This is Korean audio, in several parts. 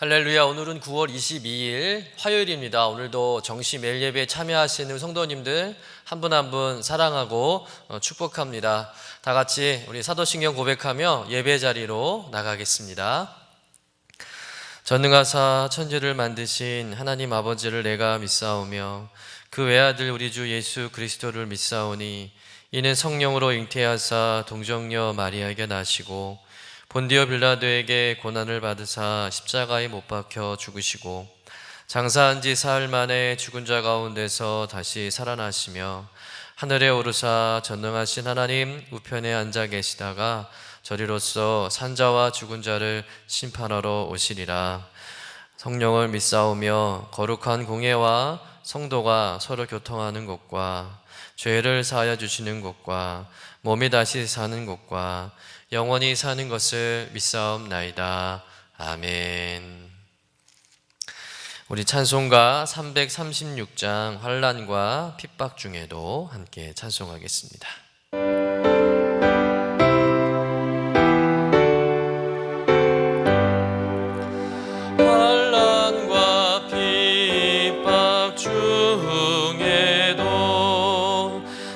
할렐루야. 오늘은 9월 22일 화요일입니다. 오늘도 정시 매일 예배에 참여하시는 성도님들 한 분 한 분 사랑하고 축복합니다. 다 같이 우리 사도신경 고백하며 예배 자리로 나가겠습니다. 전능하사 천지를 만드신 하나님 아버지를 내가 믿사오며 그 외아들 우리 주 예수 그리스도를 믿사오니 이는 성령으로 잉태하사 동정녀 마리아에게 나시고 본디오 빌라도에게 고난을 받으사 십자가에 못 박혀 죽으시고 장사한 지 사흘 만에 죽은 자 가운데서 다시 살아나시며 하늘에 오르사 전능하신 하나님 우편에 앉아 계시다가 저리로서 산자와 죽은 자를 심판하러 오시리라. 성령을 믿사오며 거룩한 공예와 성도가 서로 교통하는 것과 죄를 사하여 주시는 것과 몸이 다시 사는 것과 영원히 사는 것을 믿사옵나이다. 아멘. 우리 찬송가 336장 환난과 핍박 중에도 함께 찬송하겠습니다. 환난과 핍박 중에도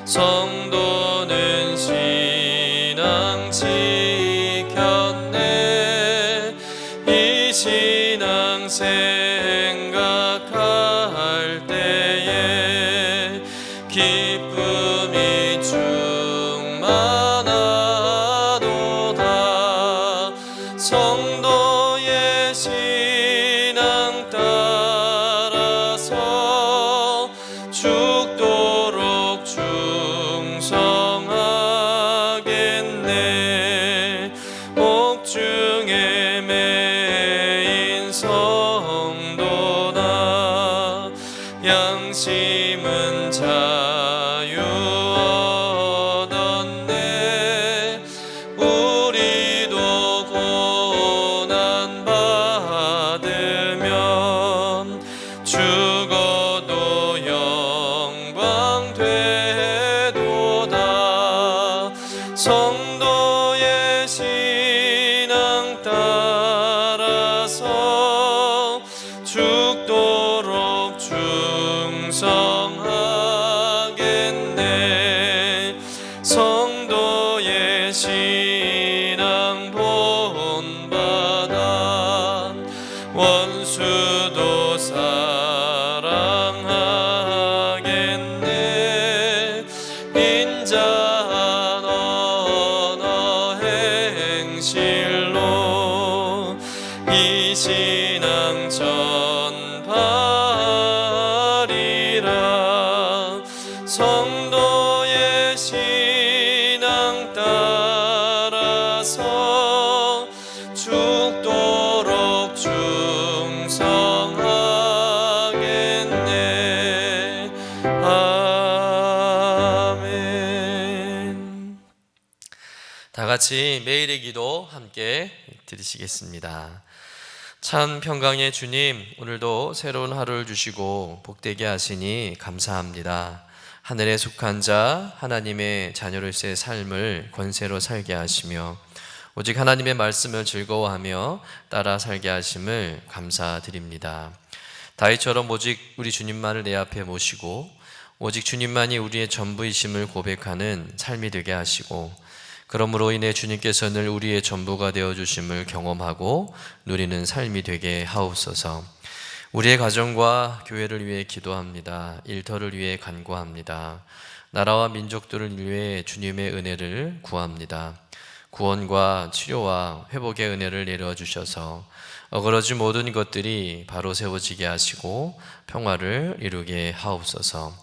성도는 신앙 지켰네. 이 신앙 생각할 때에 기쁨이 충만하도다. 성도의 신앙 따라서 죽도록 충성하겠네. 옥중에 매인 성도나 양심은 자유 얻었네. 우리도 고난 받으면 죽어도 영광 되도다. 성도의 신앙 따라서 죽도록 충성하겠네. 성도의 신앙 본받아 원수도 사랑하겠네. 인자한 언어 행실로 이 신앙 전파리라. 성도의 신앙 따라서 죽도록 충성하겠네. 아멘. 다 같이 매일의 기도 함께 드리시겠습니다. 참 평강의 주님, 오늘도 새로운 하루를 주시고 복되게 하시니 감사합니다. 하늘에 속한 자, 하나님의 자녀로서의 삶을 권세로 살게 하시며 오직 하나님의 말씀을 즐거워하며 따라 살게 하심을 감사드립니다. 다윗처럼 오직 우리 주님만을 내 앞에 모시고 오직 주님만이 우리의 전부이심을 고백하는 삶이 되게 하시고 그러므로 인해 주님께서 늘 우리의 전부가 되어주심을 경험하고 누리는 삶이 되게 하옵소서. 우리의 가정과 교회를 위해 기도합니다. 일터를 위해 간구합니다. 나라와 민족들을 위해 주님의 은혜를 구합니다. 구원과 치료와 회복의 은혜를 내려주셔서 어그러진 모든 것들이 바로 세워지게 하시고 평화를 이루게 하옵소서.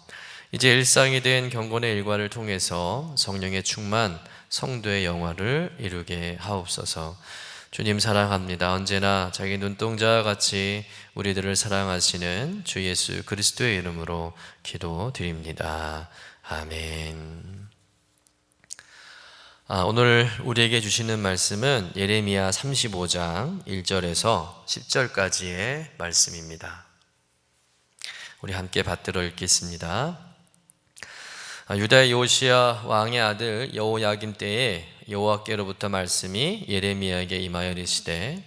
이제 일상이 된 경건의 일과를 통해서 성령의 충만, 성도의 영화를 이루게 하옵소서. 주님 사랑합니다. 언제나 자기 눈동자와 같이 우리들을 사랑하시는 주 예수 그리스도의 이름으로 기도드립니다. 아멘. 오늘 우리에게 주시는 말씀은 예레미야 35장 1절에서 10절까지의 말씀입니다. 우리 함께 받들어 읽겠습니다. 유다의 요시야 왕의 아들 여호야김 때에 여호와께로부터 말씀이 예레미야에게 임하여 이르시되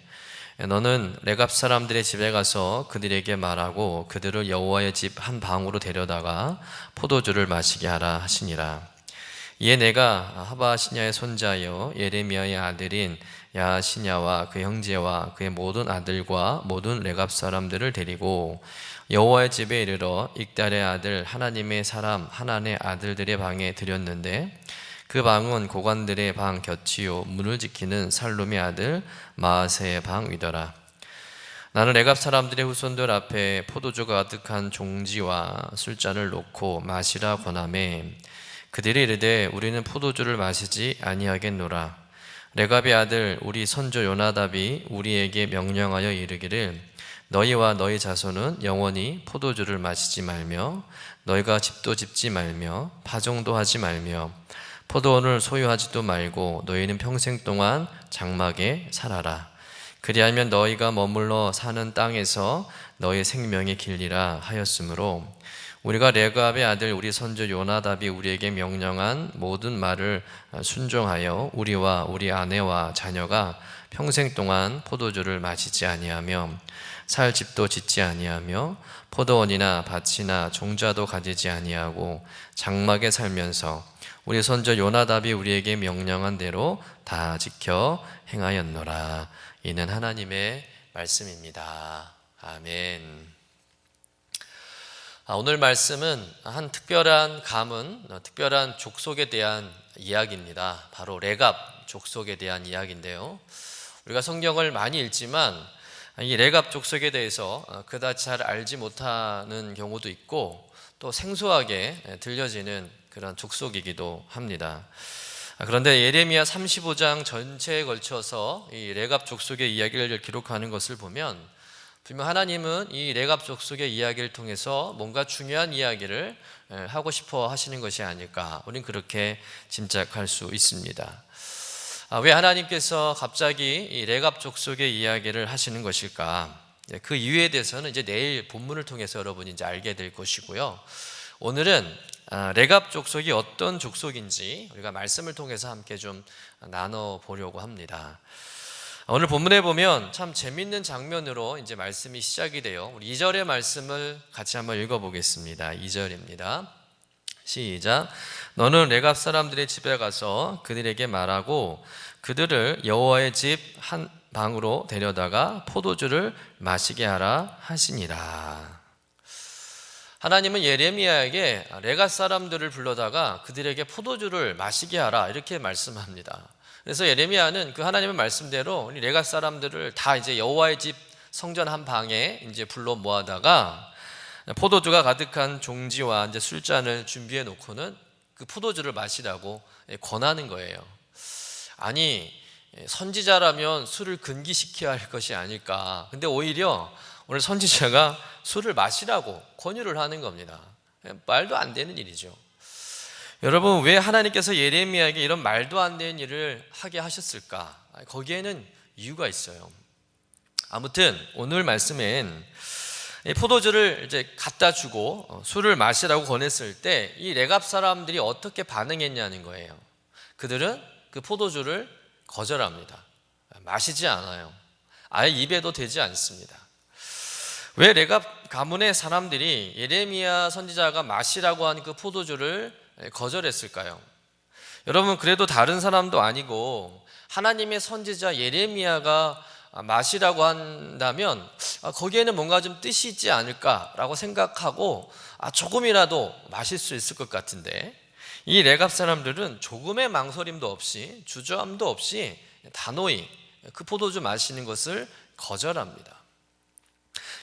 너는 레갑 사람들의 집에 가서 그들에게 말하고 그들을 여호와의 집 한 방으로 데려다가 포도주를 마시게 하라 하시니라. 이에 내가 하바시냐의 손자여 예레미야의 아들인 야시냐와 그 형제와 그의 모든 아들과 모든 레갑 사람들을 데리고 여호와의 집에 이르러 익달의 아들 하나님의 사람 하난의 아들들의 방에 들였는데 그 방은 고관들의 방 곁이요 문을 지키는 살룸의 아들 마아세의 방 위더라. 나는 레갑 사람들의 후손들 앞에 포도주가 가득한 종지와 술잔을 놓고 마시라 권하매 그들이 이르되 우리는 포도주를 마시지 아니하겠노라. 레갑의 아들 우리 선조 요나답이 우리에게 명령하여 이르기를 너희와 너희 자손은 영원히 포도주를 마시지 말며 너희가 집도 짓지 말며 파종도 하지 말며 포도원을 소유하지도 말고 너희는 평생 동안 장막에 살아라. 그리하면 너희가 머물러 사는 땅에서 너희 생명이 길리라 하였으므로 우리가 레갑의 아들 우리 선조 요나답이 우리에게 명령한 모든 말을 순종하여 우리와 우리 아내와 자녀가 평생 동안 포도주를 마시지 아니하며 살 집도 짓지 아니하며 포도원이나 밭이나 종자도 가지지 아니하고 장막에 살면서 우리 선조 요나답이 우리에게 명령한 대로 다 지켜 행하였노라. 이는 하나님의 말씀입니다. 아멘. 오늘 말씀은 한 특별한 가문, 특별한 족속에 대한 이야기입니다. 바로 레갑 족속에 대한 이야기인데요. 우리가 성경을 많이 읽지만 이 레갑 족속에 대해서 그다지 잘 알지 못하는 경우도 있고 또 생소하게 들려지는 그런 족속이기도 합니다. 그런데 예레미야 35장 전체에 걸쳐서 이 레갑 족속의 이야기를 기록하는 것을 보면 분명 하나님은 이 레갑 족속의 이야기를 통해서 뭔가 중요한 이야기를 하고 싶어 하시는 것이 아닐까, 우리는 그렇게 짐작할 수 있습니다. 왜 하나님께서 갑자기 이 레갑 족속의 이야기를 하시는 것일까? 그 이유에 대해서는 이제 내일 본문을 통해서 여러분이 이제 알게 될 것이고요. 오늘은 레갑 족속이 어떤 족속인지 우리가 말씀을 통해서 함께 좀 나눠 보려고 합니다. 오늘 본문에 보면 참 재밌는 장면으로 이제 말씀이 시작이 돼요. 우리 2절의 말씀을 같이 한번 읽어보겠습니다. 2절입니다. 시작. 너는 레갑 사람들의 집에 가서 그들에게 말하고 그들을 여호와의 집 한 방으로 데려다가 포도주를 마시게 하라 하시니라. 하나님은 예레미야에게 레갑 사람들을 불러다가 그들에게 포도주를 마시게 하라 이렇게 말씀합니다. 그래서 예레미야는 그 하나님의 말씀대로 레갑 사람들을 다 이제 여호와의 집 성전 한 방에 이제 불러 모아다가 포도주가 가득한 종지와 이제 술잔을 준비해 놓고는 그 포도주를 마시라고 권하는 거예요. 아니, 선지자라면 술을 금기시켜야 할 것이 아닐까. 근데 오히려 오늘 선지자가 술을 마시라고 권유를 하는 겁니다. 말도 안 되는 일이죠. 여러분, 왜 하나님께서 예레미야에게 이런 말도 안 되는 일을 하게 하셨을까? 거기에는 이유가 있어요. 아무튼 오늘 말씀엔 포도주를 이제 갖다 주고 술을 마시라고 권했을 때 이 레갑 사람들이 어떻게 반응했냐는 거예요. 그들은 그 포도주를 거절합니다. 마시지 않아요. 아예 입에도 대지 않습니다. 왜 레갑 가문의 사람들이 예레미야 선지자가 마시라고 한 그 포도주를 거절했을까요? 여러분, 그래도 다른 사람도 아니고 하나님의 선지자 예레미야가 마시라고 한다면 거기에는 뭔가 좀 뜻이 있지 않을까라고 생각하고 조금이라도 마실 수 있을 것 같은데, 이 레갑 사람들은 조금의 망설임도 없이 주저함도 없이 단호히 그 포도주 마시는 것을 거절합니다.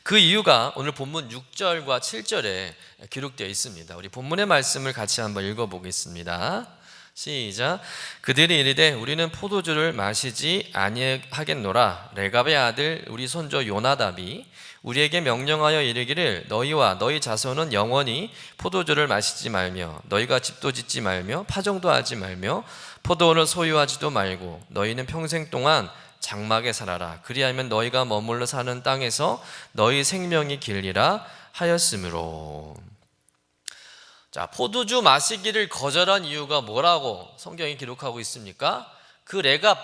그 이유가 오늘 본문 6절과 7절에 기록되어 있습니다. 우리 본문의 말씀을 같이 한번 읽어보겠습니다. 시작. 그들이 이르되 우리는 포도주를 마시지 아니하겠노라. 레갑의 아들 우리 손조 요나답이 우리에게 명령하여 이르기를 너희와 너희 자손은 영원히 포도주를 마시지 말며 너희가 집도 짓지 말며 파종도 하지 말며 포도원을 소유하지도 말고 너희는 평생 동안 장막에 살아라. 그리하면 너희가 머물러 사는 땅에서 너희 생명이 길리라 하였으므로. 자, 포도주 마시기를 거절한 이유가 뭐라고 성경이 기록하고 있습니까? 그 레갑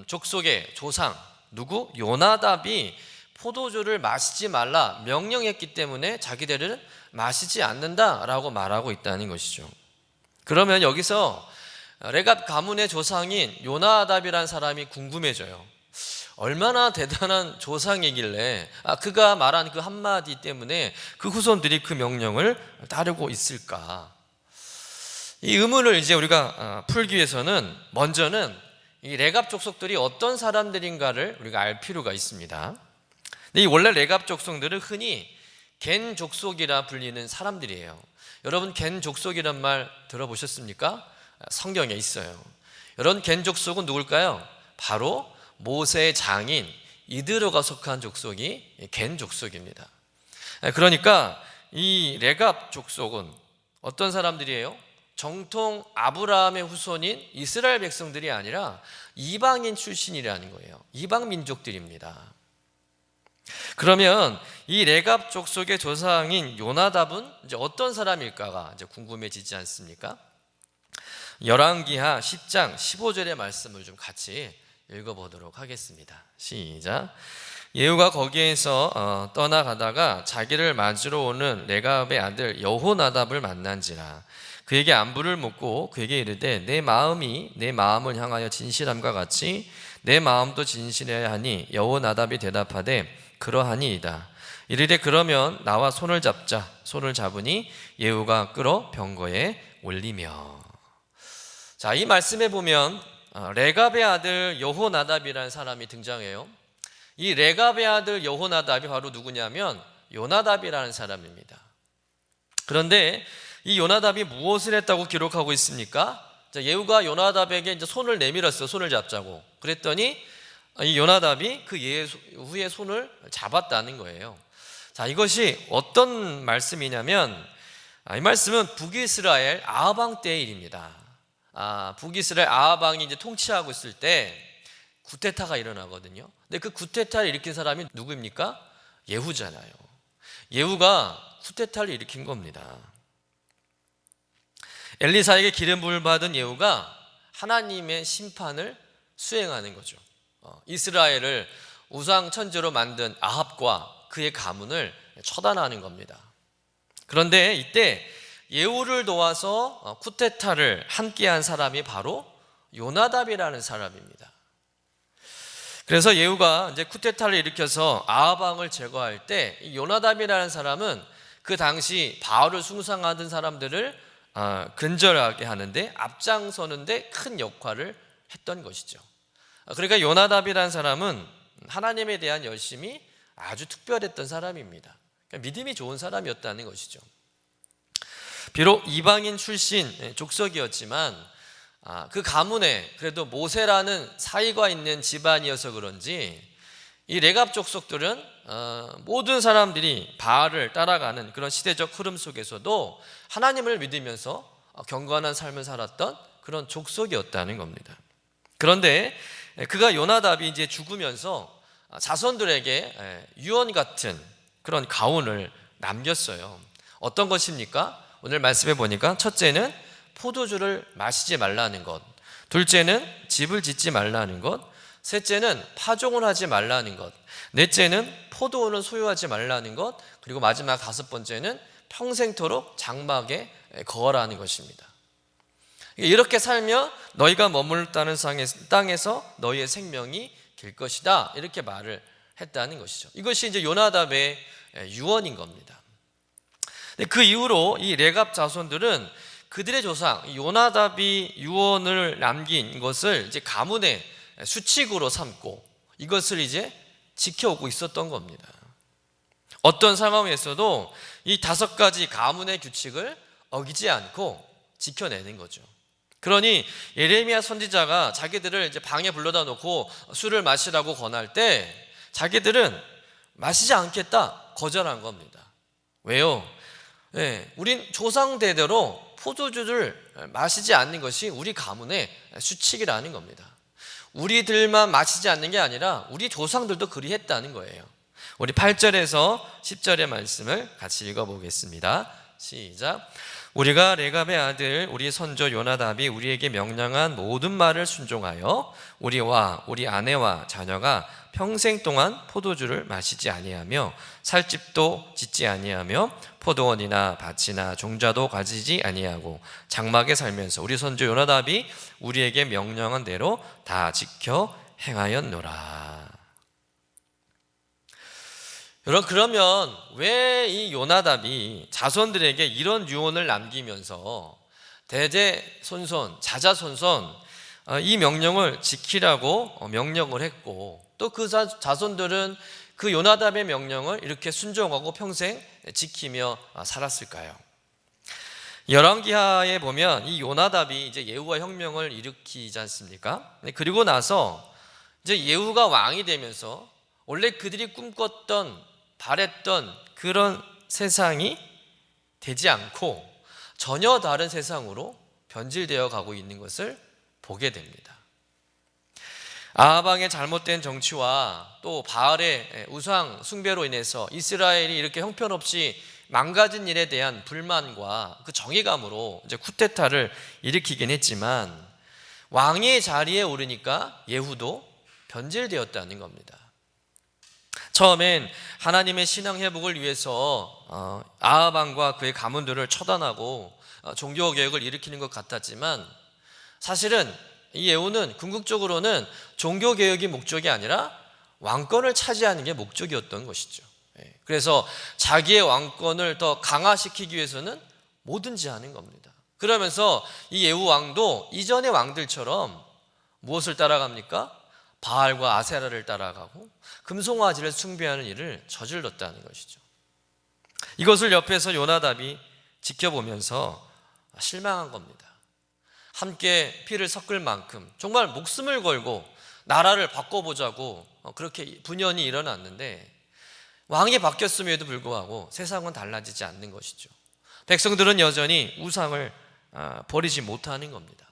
족속의 조상, 누구? 요나답이 포도주를 마시지 말라 명령했기 때문에 자기들은 마시지 않는다라고 말하고 있다는 것이죠. 그러면 여기서 레갑 가문의 조상인 요나답이라는 사람이 궁금해져요. 얼마나 대단한 조상이길래 그가 말한 그 한마디 때문에 그 후손들이 그 명령을 따르고 있을까? 이 의문을 이제 우리가 풀기 위해서는 먼저는 이 레갑 족속들이 어떤 사람들인가를 우리가 알 필요가 있습니다. 이 원래 레갑 족속들은 흔히 겐 족속이라 불리는 사람들이에요. 여러분 겐 족속이란 말 들어보셨습니까? 성경에 있어요. 여러분 겐 족속은 누굴까요? 바로 모세의 장인 이드로가 속한 족속이 겐 족속입니다. 그러니까 이 레갑 족속은 어떤 사람들이에요? 정통 아브라함의 후손인 이스라엘 백성들이 아니라 이방인 출신이라는 거예요. 이방 민족들입니다. 그러면 이 레갑 족속의 조상인 요나답은 이제 어떤 사람일까가 이제 궁금해지지 않습니까? 열왕기하 10장 15절의 말씀을 좀 같이 읽어보도록 하겠습니다. 시작. 예후가 거기에서 떠나가다가 자기를 맞으러 오는 레갑의 아들 여호나답을 만난지라. 그에게 안부를 묻고 그에게 이르되 내 마음이 내 마음을 향하여 진실함과 같이 내 마음도 진실해야 하니 여호나답이 대답하되 그러하니이다. 이르되 그러면 나와 손을 잡자. 손을 잡으니 예후가 끌어 병거에 올리며. 자, 이 말씀에 보면 레갑의 아들 여호나답이라는 사람이 등장해요. 이 레갑의 아들 여호나답이 바로 누구냐면 요나답이라는 사람입니다. 그런데 이 요나답이 무엇을 했다고 기록하고 있습니까? 예후가 요나답에게 이제 손을 내밀었어요. 손을 잡자고. 그랬더니 이 요나답이 그 예후의 손을 잡았다는 거예요. 자, 이것이 어떤 말씀이냐면 이 말씀은 북이스라엘 아하방 때의 일입니다. 북이스라엘 아하방이 이제 통치하고 있을 때 구테타가 일어나거든요. 근데 그 구테타를 일으킨 사람이 누구입니까? 예후잖아요. 예후가 구테타를 일으킨 겁니다. 엘리사에게 기름 부음을 받은 예후가 하나님의 심판을 수행하는 거죠. 이스라엘을 우상 천지로 만든 아합과 그의 가문을 처단하는 겁니다. 그런데 이때 예후를 도와서 쿠데타를 함께한 사람이 바로 요나답이라는 사람입니다. 그래서 예후가 이제 쿠데타를 일으켜서 아하방을 제거할 때 요나답이라는 사람은 그 당시 바알을 숭상하던 사람들을 근절하게 하는데 앞장서는데 큰 역할을 했던 것이죠. 그러니까 요나답이라는 사람은 하나님에 대한 열심이 아주 특별했던 사람입니다. 그러니까 믿음이 좋은 사람이었다는 것이죠. 비록 이방인 출신 족속이었지만 그 가문에 그래도 모세라는 사이가 있는 집안이어서 그런지 이 레갑 족속들은 모든 사람들이 바알을 따라가는 그런 시대적 흐름 속에서도 하나님을 믿으면서 경건한 삶을 살았던 그런 족속이었다는 겁니다. 그런데 그가 요나답이 이제 죽으면서 자손들에게 유언 같은 그런 가훈을 남겼어요. 어떤 것입니까? 오늘 말씀해 보니까 첫째는 포도주를 마시지 말라는 것, 둘째는 집을 짓지 말라는 것, 셋째는 파종을 하지 말라는 것, 넷째는 포도원을 소유하지 말라는 것, 그리고 마지막 다섯 번째는 평생토록 장막에 거하라는 것입니다. 이렇게 살며 너희가 머물다는 땅에서 너희의 생명이 길 것이다, 이렇게 말을 했다는 것이죠. 이것이 이제 요나답의 유언인 겁니다. 그 이후로 이 레갑 자손들은 그들의 조상 요나답이 유언을 남긴 것을 이제 가문의 수칙으로 삼고 이것을 이제 지켜오고 있었던 겁니다. 어떤 상황에서도 이 5가지 가문의 규칙을 어기지 않고 지켜내는 거죠. 그러니 예레미야 선지자가 자기들을 이제 방에 불러다 놓고 술을 마시라고 권할 때 자기들은 마시지 않겠다 거절한 겁니다. 왜요? 우린 조상 대대로 포도주를 마시지 않는 것이 우리 가문의 수칙이라는 겁니다. 우리들만 마시지 않는 게 아니라 우리 조상들도 그리했다는 거예요. 우리 8절에서 10절의 말씀을 같이 읽어보겠습니다. 시작. 우리가 레갑의 아들 우리 선조 요나답이 우리에게 명령한 모든 말을 순종하여 우리와 우리 아내와 자녀가 평생 동안 포도주를 마시지 아니하며 살집도 짓지 아니하며 포도원이나 밭이나 종자도 가지지 아니하고 장막에 살면서 우리 선조 요나답이 우리에게 명령한 대로 다 지켜 행하였노라. 여러분, 그러면 왜 이 요나답이 자손들에게 이런 유언을 남기면서 대대손손 자자손손 이 명령을 지키라고 명령을 했고, 또 그 자손들은 그 요나답의 명령을 이렇게 순종하고 평생 지키며 살았을까요? 열왕기하에 보면 이 요나답이 이제 예후와 혁명을 일으키지 않습니까? 그리고 나서 이제 예후가 왕이 되면서 원래 그들이 꿈꿨던 바랬던 그런 세상이 되지 않고 전혀 다른 세상으로 변질되어 가고 있는 것을 보게 됩니다. 아합 왕의 잘못된 정치와 또 바알의 우상 숭배로 인해서 이스라엘이 이렇게 형편없이 망가진 일에 대한 불만과 그 정의감으로 이제 쿠데타를 일으키긴 했지만, 왕의 자리에 오르니까 예후도 변질되었다는 겁니다. 처음엔 하나님의 신앙 회복을 위해서 아합 왕과 그의 가문들을 처단하고 종교 개혁을 일으키는 것 같았지만, 사실은 이 예후는 궁극적으로는 종교 개혁이 목적이 아니라 왕권을 차지하는 게 목적이었던 것이죠. 그래서 자기의 왕권을 더 강화시키기 위해서는 뭐든지 하는 겁니다. 그러면서 이 예후 왕도 이전의 왕들처럼 무엇을 따라갑니까? 바알과 아세라를 따라가고 금송아지를 숭배하는 일을 저질렀다는 것이죠. 이것을 옆에서 요나답이 지켜보면서 실망한 겁니다. 함께 피를 섞을 만큼 정말 목숨을 걸고 나라를 바꿔보자고 그렇게 분연이 일어났는데, 왕이 바뀌었음에도 불구하고 세상은 달라지지 않는 것이죠. 백성들은 여전히 우상을 버리지 못하는 겁니다.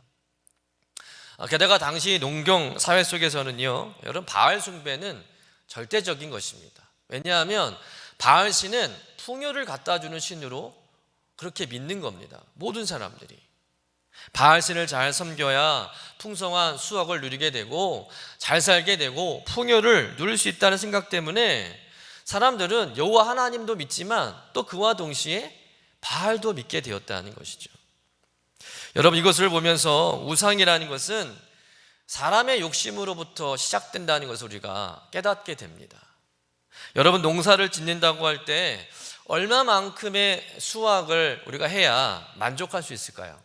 게다가 당시 농경 사회 속에서는요, 여러분, 바알 숭배는 절대적인 것입니다. 왜냐하면 바알 신은 풍요를 갖다 주는 신으로 그렇게 믿는 겁니다. 모든 사람들이 바알 신을 잘 섬겨야 풍성한 수확을 누리게 되고 잘 살게 되고 풍요를 누릴 수 있다는 생각 때문에 사람들은 여호와 하나님도 믿지만 또 그와 동시에 바알도 믿게 되었다는 것이죠. 여러분, 이것을 보면서 우상이라는 것은 사람의 욕심으로부터 시작된다는 것을 우리가 깨닫게 됩니다. 여러분, 농사를 짓는다고 할 때 얼마만큼의 수확을 우리가 해야 만족할 수 있을까요?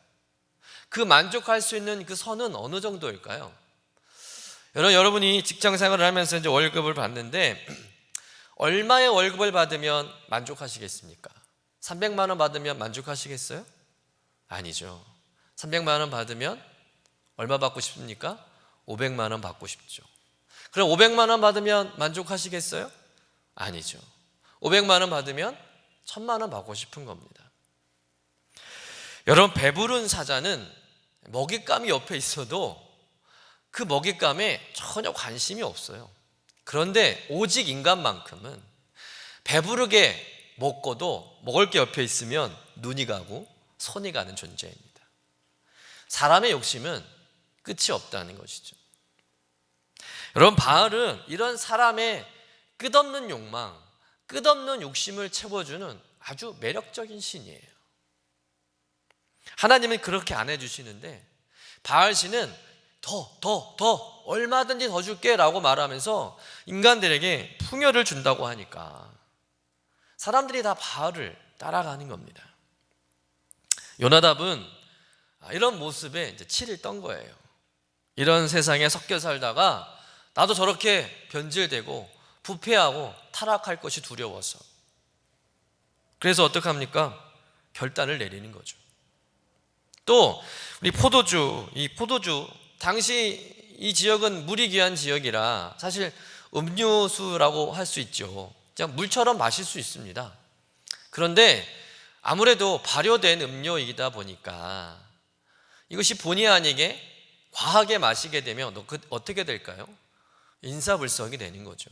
그 만족할 수 있는 그 선은 어느 정도일까요? 여러분이 직장 생활을 하면서 이제 월급을 받는데 얼마의 월급을 받으면 만족하시겠습니까? 300만 원 받으면 만족하시겠어요? 아니죠. 300만 원 받으면 얼마 받고 싶습니까? 500만 원 받고 싶죠. 그럼 500만 원 받으면 만족하시겠어요? 아니죠. 500만 원 받으면 1000만 원 받고 싶은 겁니다. 여러분, 배부른 사자는 먹잇감이 옆에 있어도 그 먹잇감에 전혀 관심이 없어요. 그런데 오직 인간만큼은 배부르게 먹고도 먹을 게 옆에 있으면 눈이 가고 손이 가는 존재입니다. 사람의 욕심은 끝이 없다는 것이죠. 여러분, 바알은 이런 사람의 끝없는 욕망, 끝없는 욕심을 채워주는 아주 매력적인 신이에요. 하나님은 그렇게 안 해주시는데 바알 신은 더 얼마든지 더 줄게 라고 말하면서 인간들에게 풍요를 준다고 하니까 사람들이 다 바알을 따라가는 겁니다. 요나답은 이런 모습에 이제 치를 떤 거예요. 이런 세상에 섞여 살다가 나도 저렇게 변질되고 부패하고 타락할 것이 두려워서. 그래서 어떡합니까? 결단을 내리는 거죠. 또 우리 이 포도주 당시 이 지역은 물이 귀한 지역이라 사실 음료수라고 할 수 있죠. 그냥 물처럼 마실 수 있습니다. 그런데 아무래도 발효된 음료이다 보니까 이것이 본의 아니게 과하게 마시게 되면 어떻게 될까요? 인사불성이 되는 거죠.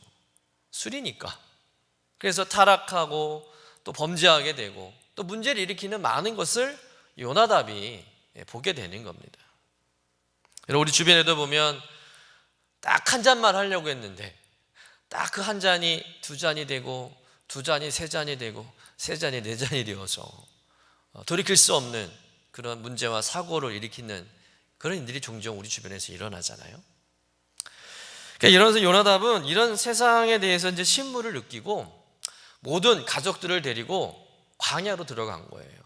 술이니까. 그래서 타락하고 또 범죄하게 되고 또 문제를 일으키는 많은 것을 요나답이 보게 되는 겁니다. 여러분, 우리 주변에도 보면 딱 한 잔만 하려고 했는데 딱 그 한 잔이 두 잔이 되고, 두 잔이 세 잔이 되고, 세 잔이 네 잔이 되어서 돌이킬 수 없는 그런 문제와 사고를 일으키는 그런 일들이 종종 우리 주변에서 일어나잖아요. 그러니까 이러면서 요나답은 이런 세상에 대해서 이제 신물을 느끼고 모든 가족들을 데리고 광야로 들어간 거예요.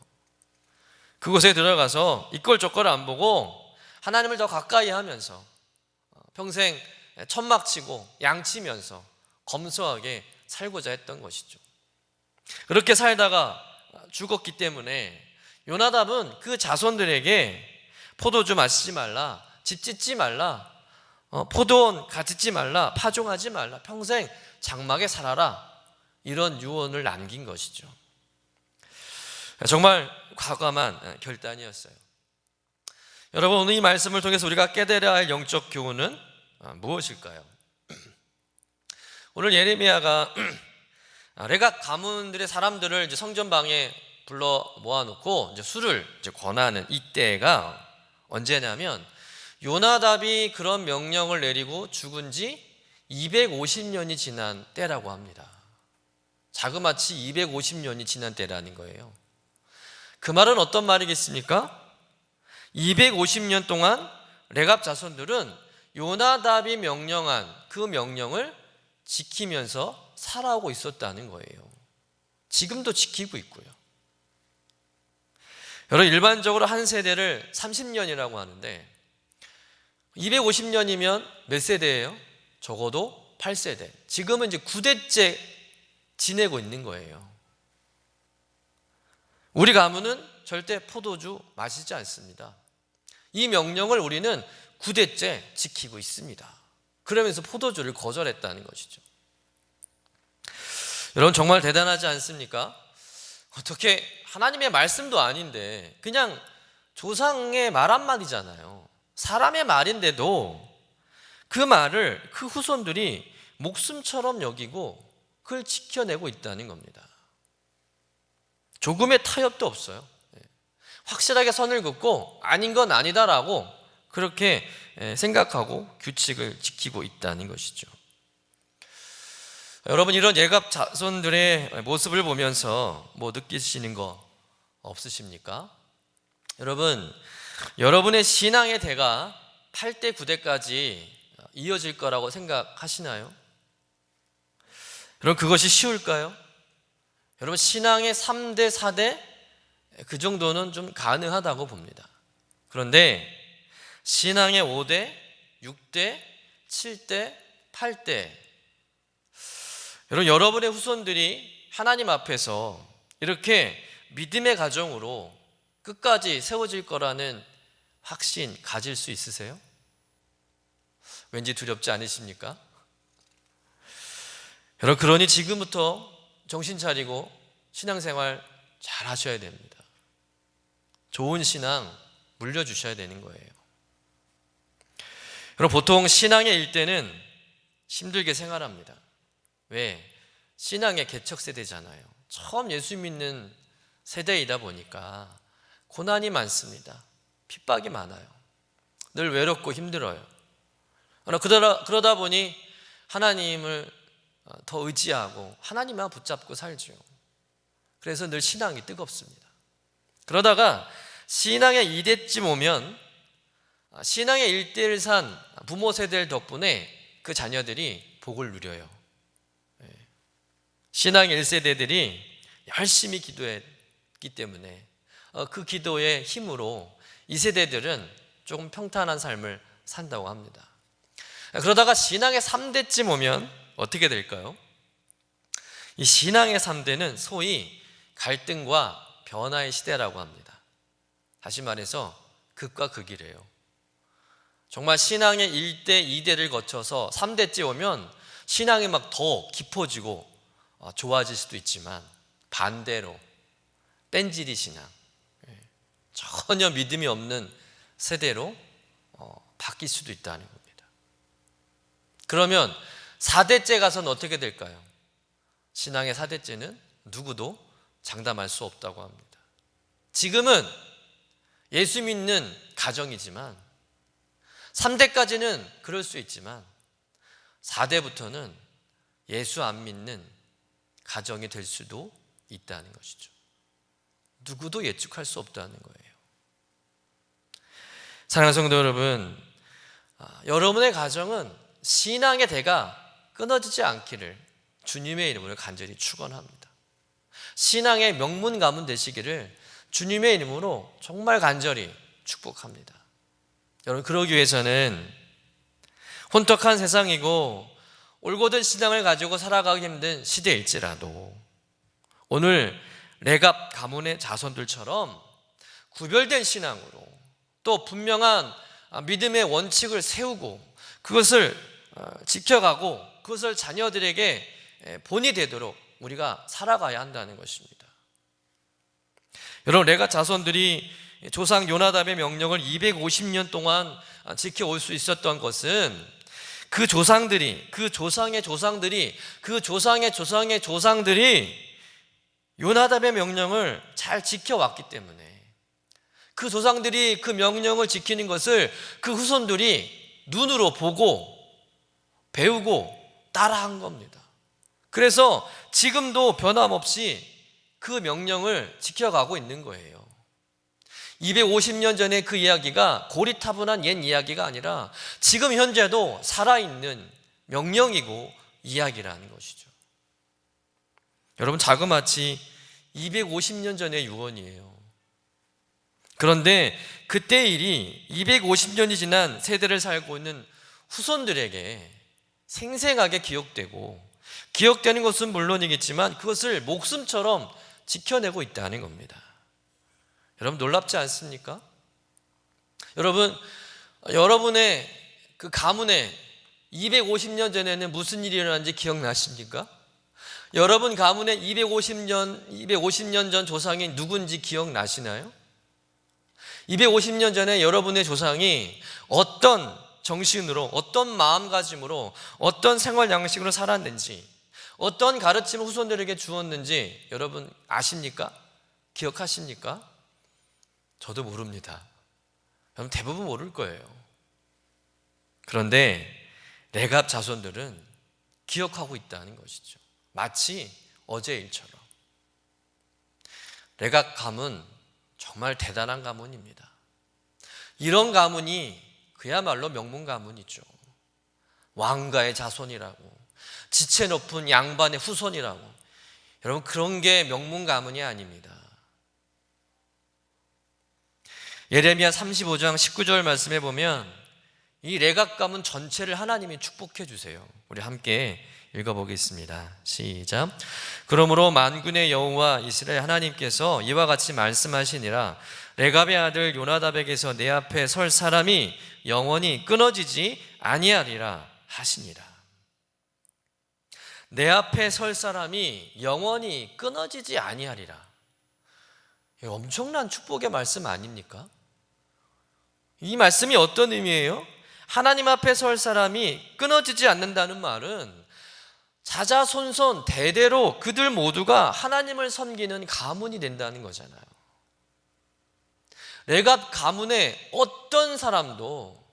그곳에 들어가서 이꼴저꼴 안 보고 하나님을 더 가까이 하면서 평생 천막 치고 양치면서 검소하게 살고자 했던 것이죠. 그렇게 살다가 죽었기 때문에 요나답은 그 자손들에게 포도주 마시지 말라, 집 짓지 말라, 포도원 가짓지 말라, 파종하지 말라, 평생 장막에 살아라, 이런 유언을 남긴 것이죠. 정말 과감한 결단이었어요. 여러분, 오늘 이 말씀을 통해서 우리가 깨달아야 할 영적 교훈은 무엇일까요? 오늘 예레미야가 레각 가문들의 사람들을 이제 성전방에 불러 모아놓고 이제 술을 이제 권하는 이때가 언제냐면 요나답이 그런 명령을 내리고 죽은 지 250년이 지난 때라고 합니다. 자그마치 250년이 지난 때라는 거예요. 그 말은 어떤 말이겠습니까? 250년 동안 레갑 자손들은 요나답이 명령한 그 명령을 지키면서 살아오고 있었다는 거예요. 지금도 지키고 있고요. 여러분, 일반적으로 한 세대를 30년이라고 하는데 250년이면 몇 세대예요? 적어도 8세대. 지금은 이제 9대째 지내고 있는 거예요. 우리 가문은 절대 포도주 마시지 않습니다. 이 명령을 우리는 9대째 지키고 있습니다. 그러면서 포도주를 거절했다는 것이죠. 여러분, 정말 대단하지 않습니까? 어떻게 하나님의 말씀도 아닌데 그냥 조상의 말 한마디잖아요. 사람의 말인데도 그 말을 그 후손들이 목숨처럼 여기고 그걸 지켜내고 있다는 겁니다. 조금의 타협도 없어요. 확실하게 선을 긋고 아닌 건 아니다라고 그렇게 생각하고 규칙을 지키고 있다는 것이죠. 여러분, 이런 예갑 자손들의 모습을 보면서 뭐 느끼시는 거 없으십니까? 여러분, 여러분의 신앙의 대가 8대 9대까지 이어질 거라고 생각하시나요? 여러분, 그것이 쉬울까요? 여러분, 신앙의 3대 4대 그 정도는 좀 가능하다고 봅니다. 그런데 신앙의 5대, 6대, 7대, 8대, 여러분의 후손들이 하나님 앞에서 이렇게 믿음의 가정으로 끝까지 세워질 거라는 확신 가질 수 있으세요? 왠지 두렵지 않으십니까? 여러분, 그러니 지금부터 정신 차리고 신앙생활 잘 하셔야 됩니다. 좋은 신앙 물려주셔야 되는 거예요. 여러분, 보통 신앙의 일대는 힘들게 생활합니다. 왜? 신앙의 개척 세대잖아요. 처음 예수 믿는 세대이다 보니까 고난이 많습니다. 핍박이 많아요. 늘 외롭고 힘들어요. 그러다 보니 하나님을 더 의지하고 하나님만 붙잡고 살죠. 그래서 늘 신앙이 뜨겁습니다. 그러다가 신앙의 2대쯤 오면 신앙의 1대를 산 부모 세대들 덕분에 그 자녀들이 복을 누려요. 신앙의 1세대들이 열심히 기도했기 때문에 그 기도의 힘으로 2세대들은 조금 평탄한 삶을 산다고 합니다. 그러다가 신앙의 3대쯤 오면 어떻게 될까요? 이 신앙의 3대는 소위 갈등과 변화의 시대라고 합니다. 다시 말해서 극과 극이래요. 정말 신앙의 1대, 2대를 거쳐서 3대째 오면 신앙이 막 더 깊어지고 좋아질 수도 있지만 반대로 뺀질이 신앙, 전혀 믿음이 없는 세대로 바뀔 수도 있다는 겁니다. 그러면 4대째 가서는 어떻게 될까요? 신앙의 4대째는 누구도 장담할 수 없다고 합니다. 지금은 예수 믿는 가정이지만 3대까지는 그럴 수 있지만 4대부터는 예수 안 믿는 가정이 될 수도 있다는 것이죠. 누구도 예측할 수 없다는 거예요. 사랑하는 성도 여러분, 여러분의 가정은 신앙의 대가 끊어지지 않기를 주님의 이름으로 간절히 축원합니다. 신앙의 명문 가문 되시기를 주님의 이름으로 정말 간절히 축복합니다. 여러분, 그러기 위해서는 혼탁한 세상이고 올곧은 신앙을 가지고 살아가기 힘든 시대일지라도 오늘 레갑 가문의 자손들처럼 구별된 신앙으로 또 분명한 믿음의 원칙을 세우고 그것을 지켜가고 그것을 자녀들에게 본이 되도록 우리가 살아가야 한다는 것입니다. 여러분, 레갑 자손들이 조상 요나답의 명령을 250년 동안 지켜올 수 있었던 것은 그 조상들이, 그 조상의 조상들이, 그 조상의 조상의 조상들이 요나답의 명령을 잘 지켜왔기 때문에 그 조상들이 그 명령을 지키는 것을 그 후손들이 눈으로 보고 배우고 따라한 겁니다. 그래서 지금도 변함없이 그 명령을 지켜가고 있는 거예요. 250년 전에 그 이야기가 고리타분한 옛 이야기가 아니라 지금 현재도 살아있는 명령이고 이야기라는 것이죠. 여러분, 자그마치 250년 전의 유언이에요. 그런데 그때의 일이 250년이 지난 세대를 살고 있는 후손들에게 생생하게 기억되는 것은 물론이겠지만 그것을 목숨처럼 지켜내고 있다는 겁니다. 여러분, 놀랍지 않습니까? 여러분, 여러분의 그 가문에 250년 전에는 무슨 일이 일어났는지 기억나십니까? 여러분 가문에 250년 전 조상이 누군지 기억나시나요? 250년 전에 여러분의 조상이 어떤 정신으로, 어떤 마음가짐으로, 어떤 생활 양식으로 살았는지, 어떤 가르침을 후손들에게 주었는지 여러분 아십니까? 기억하십니까? 저도 모릅니다. 여러분, 대부분 모를 거예요. 그런데 레갑 자손들은 기억하고 있다는 것이죠. 마치 어제 일처럼. 레갑 가문 정말 대단한 가문입니다. 이런 가문이 그야말로 명문 가문이죠. 왕가의 자손이라고, 지체 높은 양반의 후손이라고. 여러분, 그런 게 명문 가문이 아닙니다. 예레미야 35장 19절 말씀해 보면 이 레갑 가문 전체를 하나님이 축복해 주세요. 우리 함께 읽어보겠습니다. 시작. 그러므로 만군의 여호와 이스라엘 하나님께서 이와 같이 말씀하시니라. 레갑의 아들 요나답에게서 내 앞에 설 사람이 영원히 끊어지지 아니하리라 하시니라. 내 앞에 설 사람이 영원히 끊어지지 아니하리라. 엄청난 축복의 말씀 아닙니까? 이 말씀이 어떤 의미예요? 하나님 앞에 설 사람이 끊어지지 않는다는 말은 자자손손 대대로 그들 모두가 하나님을 섬기는 가문이 된다는 거잖아요. 레갑 가문의 어떤 사람도,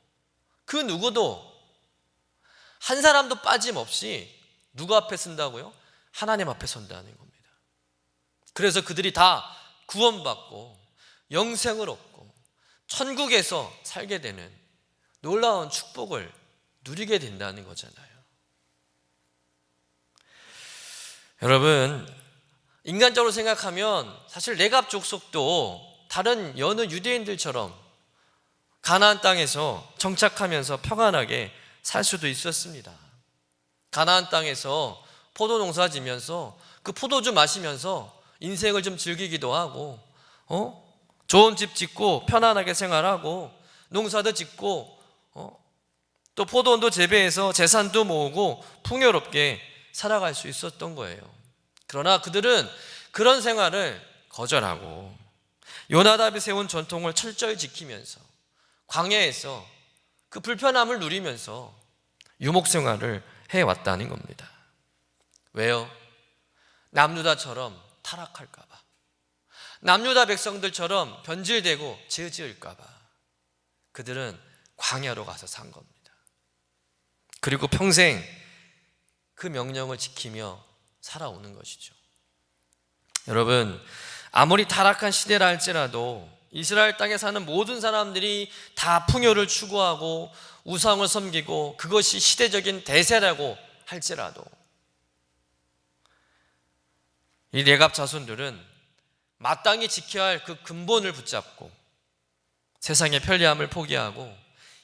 그 누구도 한 사람도 빠짐없이 누구 앞에 쓴다고요? 하나님 앞에 선다는 겁니다. 그래서 그들이 다 구원받고 영생을 얻고 천국에서 살게 되는 놀라운 축복을 누리게 된다는 거잖아요. 여러분, 인간적으로 생각하면 사실 레갑 족속도 다른 여느 유대인들처럼 가나안 땅에서 정착하면서 평안하게 살 수도 있었습니다. 가나안 땅에서 포도 농사 지면서 그 포도주 마시면서 인생을 좀 즐기기도 하고, 좋은 집 짓고 편안하게 생활하고 농사도 짓고 또 포도원도 재배해서 재산도 모으고 풍요롭게 살아갈 수 있었던 거예요. 그러나 그들은 그런 생활을 거절하고 요나답이 세운 전통을 철저히 지키면서 광야에서 그 불편함을 누리면서 유목 생활을 해왔다는 겁니다. 왜요? 남유다처럼 타락할까 봐, 남유다 백성들처럼 변질되고 죄 지을까 봐 그들은 광야로 가서 산 겁니다. 그리고 평생 그 명령을 지키며 살아오는 것이죠. 여러분, 아무리 타락한 시대라 할지라도 이스라엘 땅에 사는 모든 사람들이 다 풍요를 추구하고 우상을 섬기고 그것이 시대적인 대세라고 할지라도 이 레갑 자손들은 마땅히 지켜야 할 그 근본을 붙잡고 세상의 편리함을 포기하고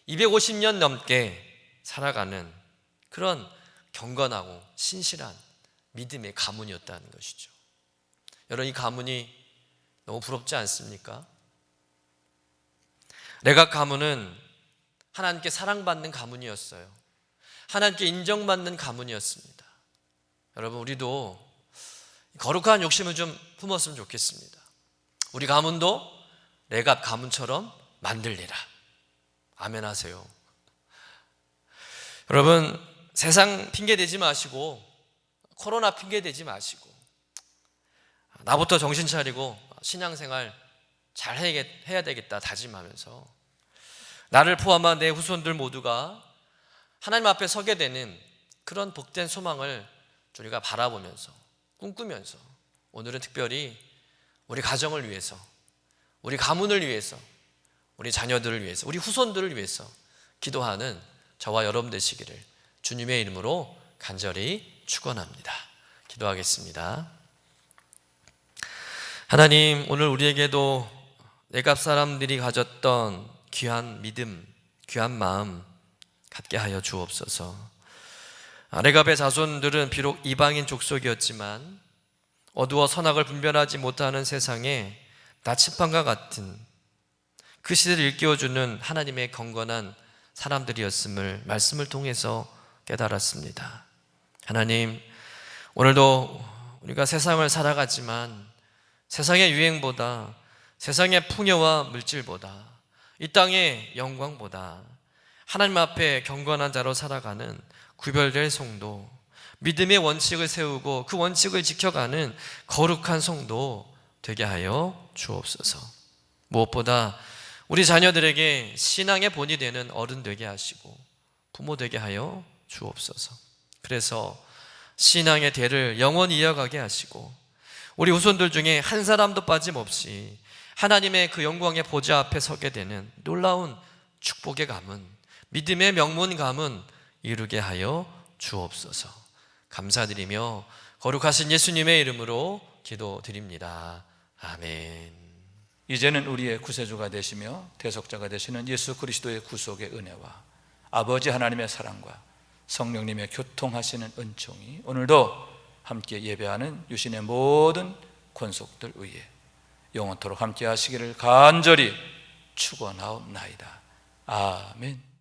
250년 넘게 살아가는 그런 경건하고 신실한 믿음의 가문이었다는 것이죠. 여러분, 이 가문이 너무 부럽지 않습니까? 레갑 가문은 하나님께 사랑받는 가문이었어요. 하나님께 인정받는 가문이었습니다. 여러분, 우리도 거룩한 욕심을 좀 품었으면 좋겠습니다. 우리 가문도 레갑 가문처럼 만들리라. 아멘 하세요. 여러분, 세상 핑계 대지 마시고 코로나 핑계 대지 마시고 나부터 정신 차리고 신앙생활 잘 해야 되겠다 다짐하면서 나를 포함한 내 후손들 모두가 하나님 앞에 서게 되는 그런 복된 소망을 우리가 바라보면서 꿈꾸면서 오늘은 특별히 우리 가정을 위해서, 우리 가문을 위해서, 우리 자녀들을 위해서, 우리 후손들을 위해서 기도하는 저와 여러분 되시기를 주님의 이름으로 간절히 축원합니다. 기도하겠습니다. 하나님, 오늘 우리에게도 레갑 사람들이 가졌던 귀한 믿음, 귀한 마음 갖게 하여 주옵소서. 레갑의 자손들은 비록 이방인 족속이었지만 어두워 선악을 분별하지 못하는 세상에 나침반과 같은 그 시대를 일깨워주는 하나님의 경건한 사람들이었음을 말씀을 통해서 깨달았습니다. 하나님, 오늘도 우리가 세상을 살아가지만 세상의 유행보다, 세상의 풍요와 물질보다, 이 땅의 영광보다 하나님 앞에 경건한 자로 살아가는 구별될 성도, 믿음의 원칙을 세우고 그 원칙을 지켜가는 거룩한 성도 되게 하여 주옵소서. 무엇보다 우리 자녀들에게 신앙의 본이 되는 어른 되게 하시고 부모 되게 하여 주옵소서. 그래서 신앙의 대를 영원히 이어가게 하시고 우리 후손들 중에 한 사람도 빠짐없이 하나님의 그 영광의 보좌 앞에 서게 되는 놀라운 축복의 가문, 믿음의 명문 가문 이루게 하여 주옵소서. 감사드리며 거룩하신 예수님의 이름으로 기도드립니다. 아멘. 이제는 우리의 구세주가 되시며 대속자가 되시는 예수 그리스도의 구속의 은혜와 아버지 하나님의 사랑과 성령님의 교통하시는 은총이 오늘도 함께 예배하는 유신의 모든 권속들 위에 영원토록 함께 하시기를 간절히 축원하옵나이다. 아멘.